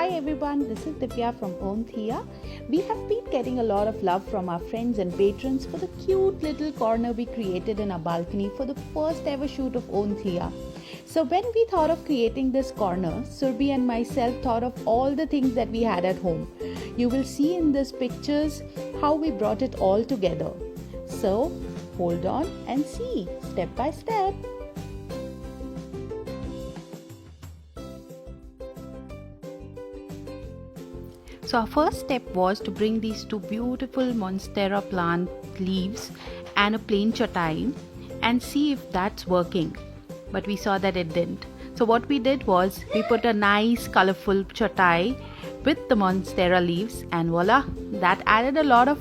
Hi everyone, this is Divya from Om Thea. We have been getting a lot of love from our friends and patrons for the cute little corner we created in our balcony for the first ever shoot of Om Thea. So when we thought of creating this corner, Surbi and myself thought of all the things that we had at home. You will see in these pictures how we brought it all together. So hold on and see step by step. So our first step was to bring these two beautiful Monstera plant leaves and a plain chatai and see if that's working. But we saw that it didn't. So what we did was we put a nice colorful chatai with the Monstera leaves and voila, that added a lot of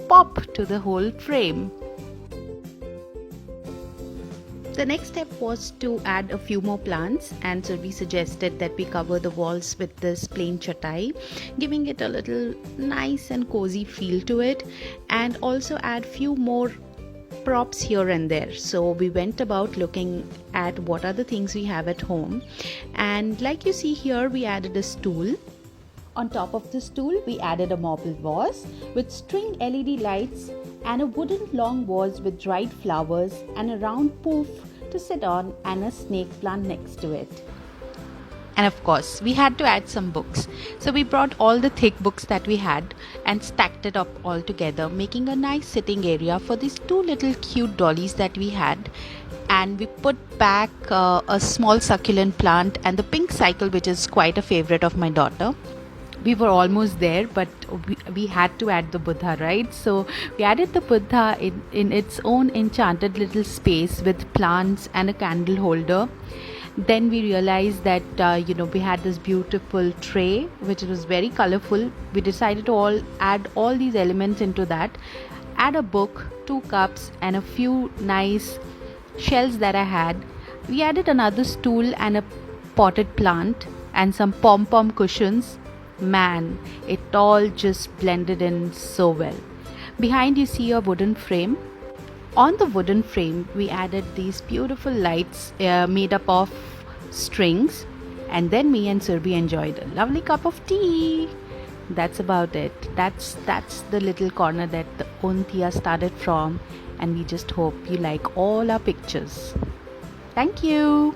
pop to the whole frame. The next step was to add a few more plants, and so we suggested that we cover the walls with this plain chatai, giving it a little nice and cozy feel to it, and also add few more props here and there. So we went about looking at what are the things we have at home, and like you see here, we added a stool. On top of the stool, we added a marble vase with string LED lights and a wooden long vase with dried flowers and a round poof to sit on and a snake plant next to it. And of course, we had to add some books. So we brought all the thick books that we had and stacked it up all together, making a nice sitting area for these two little cute dollies that we had. And we put back a small succulent plant and the pink cycle, which is quite a favorite of my daughter. We were almost there, but we had to add the Buddha, right? So we added the Buddha in its own enchanted little space with plants and a candle holder. Then we realized that we had this beautiful tray which was very colorful. We decided to add all these elements into that, add a book, 2 cups and a few nice shells that I had. We added another stool and a potted plant and some pom-pom cushions. Man, it all just blended in so well. Behind you see a wooden frame. On the wooden frame we added these beautiful lights made up of strings, and then me and Surbi enjoyed a lovely cup of tea. That's about it. That's the little corner that the Om Thea started from, and we just hope you like all our pictures. Thank you.